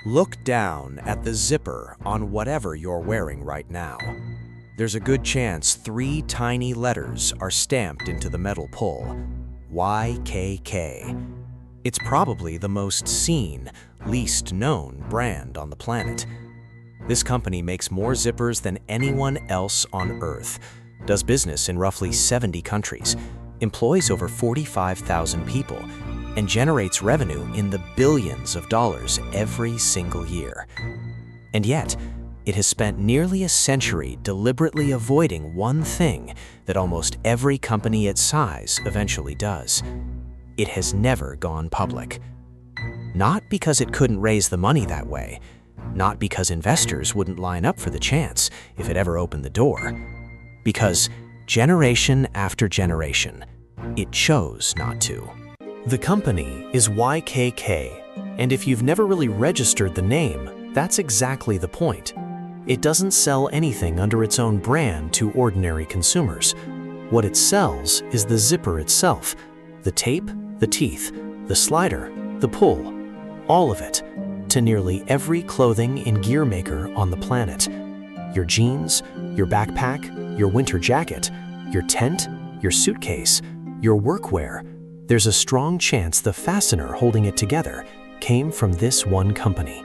Look down at the zipper on whatever you're wearing right now. There's a good chance 3 tiny letters are stamped into the metal pull. YKK. It's probably the most seen, least known brand on the planet. This company makes more zippers than anyone else on Earth, does business in roughly 70 countries, employs over 45,000 people, and generates revenue in the billions of dollars every single year. And yet, it has spent nearly a century deliberately avoiding one thing that almost every company its size eventually does. It has never gone public. Not because it couldn't raise the money that way, not because investors wouldn't line up for the chance if it ever opened the door, because generation after generation, it chose not to. The company is YKK, and if you've never really registered the name, that's exactly the point. It doesn't sell anything under its own brand to ordinary consumers. What it sells is the zipper itself, the tape, the teeth, the slider, the pull, all of it, to nearly every clothing and gear maker on the planet. Your jeans, your backpack, your winter jacket, your tent, your suitcase, your workwear, there's a strong chance the fastener holding it together came from this one company.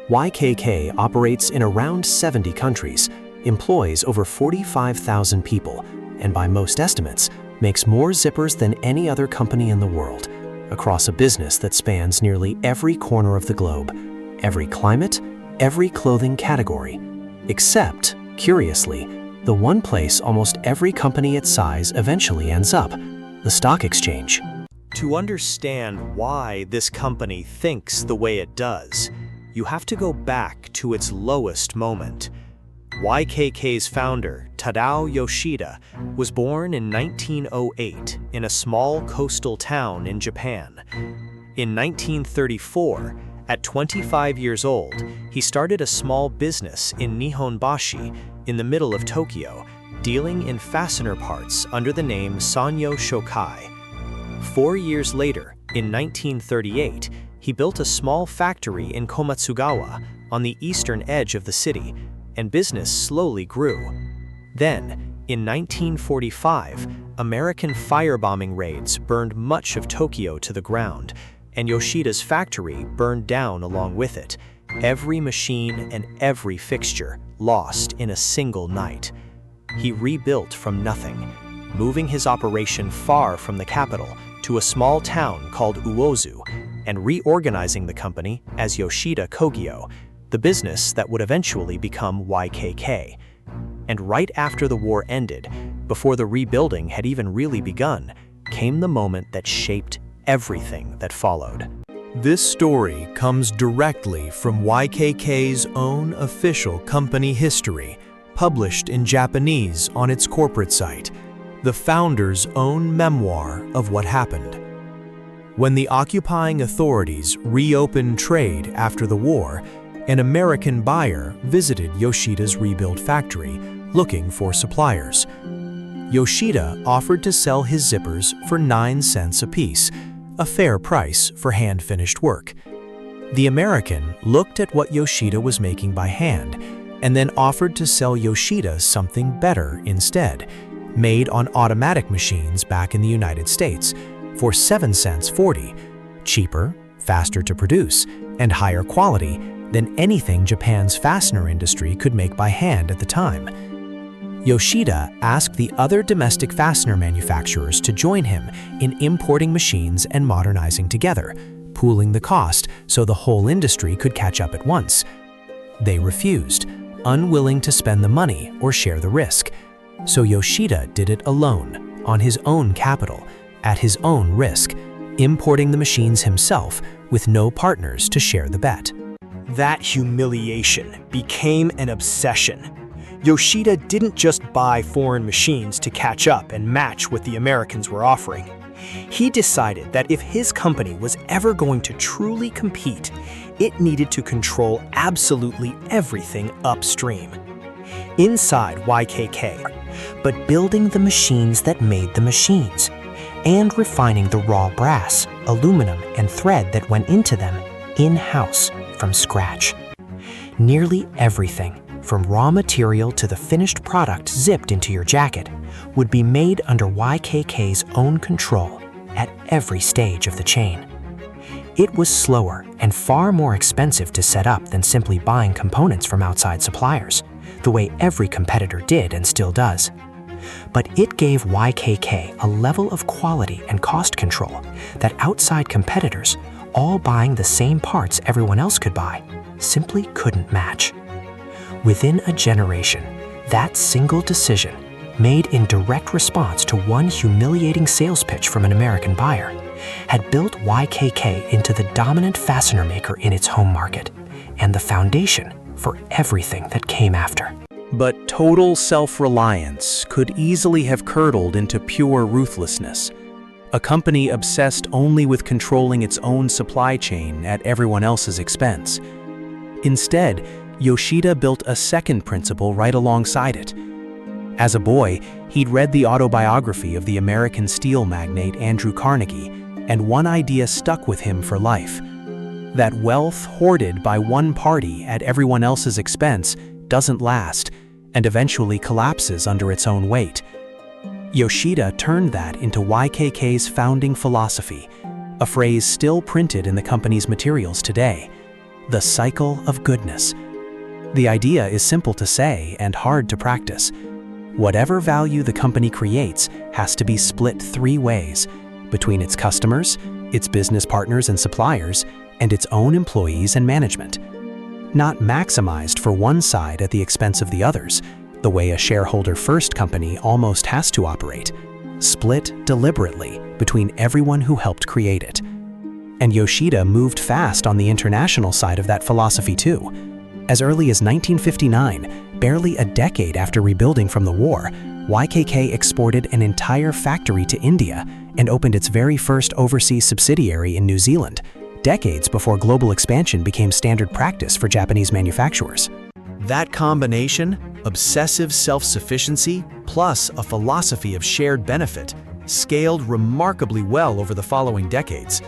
YKK operates in around 70 countries, employs over 45,000 people, and by most estimates, makes more zippers than any other company in the world, across a business that spans nearly every corner of the globe, every climate, every clothing category, except, curiously, the one place almost every company its size eventually ends up, the stock exchange. To understand why this company thinks the way it does, you have to go back to its lowest moment. YKK's founder, Tadao Yoshida, was born in 1908 in a small coastal town in Japan. In 1934, at 25 years old, he started a small business in Nihonbashi, in the middle of Tokyo, dealing in fastener parts under the name Sanyo Shokai. 4 years later, in 1938, he built a small factory in Komatsugawa, on the eastern edge of the city, and business slowly grew. Then, in 1945, American firebombing raids burned much of Tokyo to the ground, and Yoshida's factory burned down along with it, every machine and every fixture lost in a single night. He rebuilt from nothing, moving his operation far from the capital to a small town called Uozu, and reorganizing the company as Yoshida Kogyo, the business that would eventually become YKK. And right after the war ended, before the rebuilding had even really begun, came the moment that shaped everything that followed. This story comes directly from YKK's own official company history, published in Japanese on its corporate site, the founder's own memoir of what happened. When the occupying authorities reopened trade after the war, an American buyer visited Yoshida's rebuilt factory looking for suppliers. Yoshida offered to sell his zippers for 9 cents apiece, a fair price for hand-finished work. The American looked at what Yoshida was making by hand and then offered to sell Yoshida something better instead, made on automatic machines back in the United States, for 7 cents 40, cheaper, faster to produce, and higher quality than anything Japan's fastener industry could make by hand at the time. Yoshida asked the other domestic fastener manufacturers to join him in importing machines and modernizing together, pooling the cost so the whole industry could catch up at once. They refused, unwilling to spend the money or share the risk. So Yoshida did it alone, on his own capital, at his own risk, importing the machines himself with no partners to share the bet. That humiliation became an obsession. Yoshida didn't just buy foreign machines to catch up and match what the Americans were offering. He decided that if his company was ever going to truly compete, it needed to control absolutely everything upstream. Inside YKK, but building the machines that made the machines, and refining the raw brass, aluminum, and thread that went into them in-house from scratch. Nearly everything, from raw material to the finished product zipped into your jacket, would be made under YKK's own control at every stage of the chain. It was slower and far more expensive to set up than simply buying components from outside suppliers, the way every competitor did and still does. But it gave YKK a level of quality and cost control that outside competitors, all buying the same parts everyone else could buy, simply couldn't match. Within a generation, that single decision, made in direct response to one humiliating sales pitch from an American buyer, had built YKK into the dominant fastener maker in its home market and the foundation for everything that came after. But total self-reliance could easily have curdled into pure ruthlessness. A company obsessed only with controlling its own supply chain at everyone else's expense. Instead, Yoshida built a second principle right alongside it. As a boy, he'd read the autobiography of the American steel magnate Andrew Carnegie, and one idea stuck with him for life: that wealth hoarded by one party at everyone else's expense doesn't last and eventually collapses under its own weight. Yoshida turned that into YKK's founding philosophy, a phrase still printed in the company's materials today: the cycle of goodness. The idea is simple to say and hard to practice. Whatever value the company creates has to be split three ways: between its customers, its business partners and suppliers, and its own employees and management. Not maximized for one side at the expense of the others, the way a shareholder-first company almost has to operate. Split deliberately between everyone who helped create it. And Yoshida moved fast on the international side of that philosophy too. As early as 1959, barely a decade after rebuilding from the war, YKK exported an entire factory to India and opened its very first overseas subsidiary in New Zealand, decades before global expansion became standard practice for Japanese manufacturers. That combination, obsessive self-sufficiency plus a philosophy of shared benefit, scaled remarkably well over the following decades.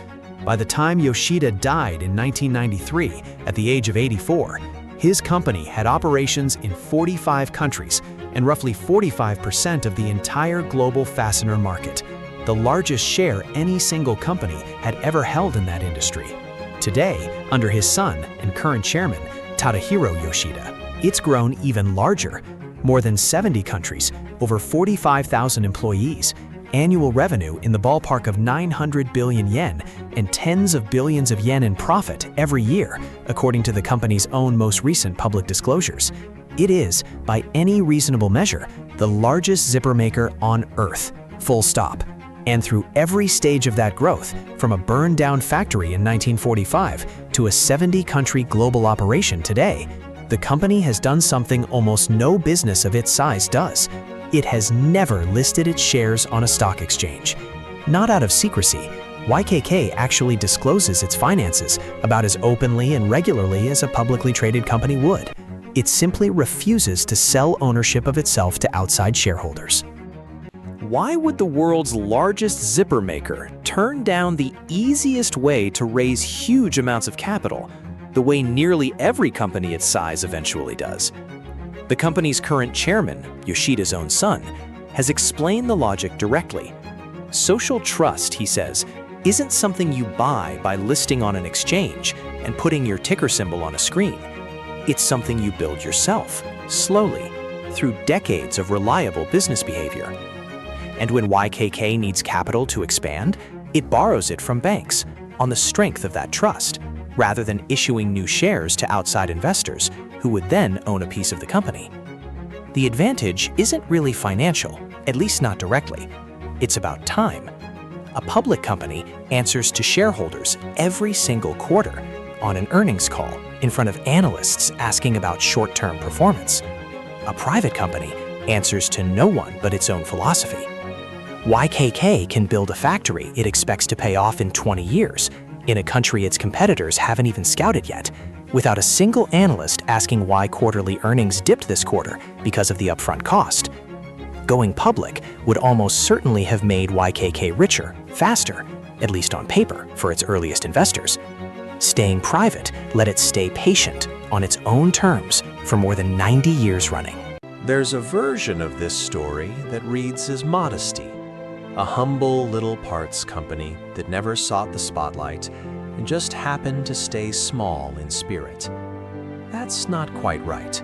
By the time Yoshida died in 1993, at the age of 84, his company had operations in 45 countries and roughly 45% of the entire global fastener market, the largest share any single company had ever held in that industry. Today, under his son and current chairman, Tadahiro Yoshida, it's grown even larger. More than 70 countries, over 45,000 employees, annual revenue in the ballpark of 900 billion yen, and tens of billions of yen in profit every year, according to the company's own most recent public disclosures. It is, by any reasonable measure, the largest zipper maker on Earth, full stop. And through every stage of that growth, from a burned-down factory in 1945 to a 70-country global operation today, the company has done something almost no business of its size does. It has never listed its shares on a stock exchange. Not out of secrecy, YKK actually discloses its finances about as openly and regularly as a publicly traded company would. It simply refuses to sell ownership of itself to outside shareholders. Why would the world's largest zipper maker turn down the easiest way to raise huge amounts of capital, the way nearly every company its size eventually does? The company's current chairman, Yoshida's own son, has explained the logic directly. Social trust, he says, isn't something you buy by listing on an exchange and putting your ticker symbol on a screen. It's something you build yourself, slowly, through decades of reliable business behavior. And when YKK needs capital to expand, it borrows it from banks on the strength of that trust, rather than issuing new shares to outside investors who would then own a piece of the company. The advantage isn't really financial, at least not directly. It's about time. A public company answers to shareholders every single quarter on an earnings call in front of analysts asking about short-term performance. A private company answers to no one but its own philosophy. YKK can build a factory it expects to pay off in 20 years, in a country its competitors haven't even scouted yet, without a single analyst asking why quarterly earnings dipped this quarter because of the upfront cost. Going public would almost certainly have made YKK richer, faster, at least on paper, for its earliest investors. Staying private let it stay patient on its own terms for more than 90 years running. There's a version of this story that reads as modesty, a humble little parts company that never sought the spotlight and just happened to stay small in spirit. That's not quite right.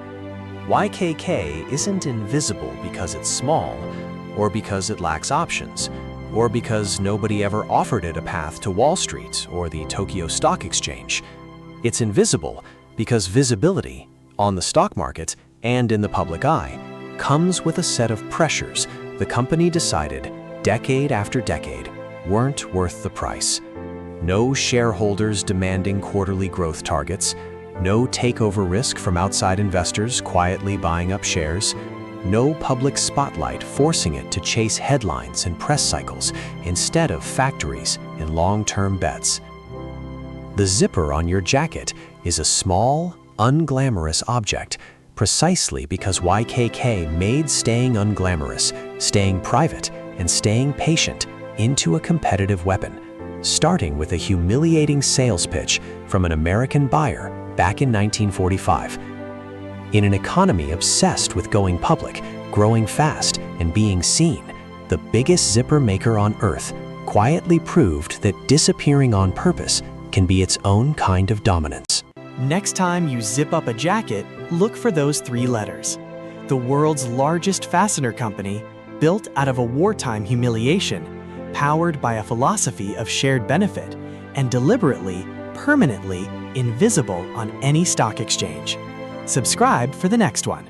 YKK isn't invisible because it's small, or because it lacks options, or because nobody ever offered it a path to Wall Street or the Tokyo Stock Exchange. It's invisible because visibility, on the stock market and in the public eye, comes with a set of pressures the company decided, decade after decade, weren't worth the price. No shareholders demanding quarterly growth targets, no takeover risk from outside investors quietly buying up shares, no public spotlight forcing it to chase headlines and press cycles instead of factories and long-term bets. The zipper on your jacket is a small, unglamorous object precisely because YKK made staying unglamorous, staying private, and staying patient into a competitive weapon, starting with a humiliating sales pitch from an American buyer back in 1945. In an economy obsessed with going public, growing fast, and being seen, the biggest zipper maker on Earth quietly proved that disappearing on purpose can be its own kind of dominance. Next time you zip up a jacket, look for those 3 letters. The world's largest fastener company, built out of a wartime humiliation, powered by a philosophy of shared benefit, and deliberately, permanently invisible on any stock exchange. Subscribe for the next one.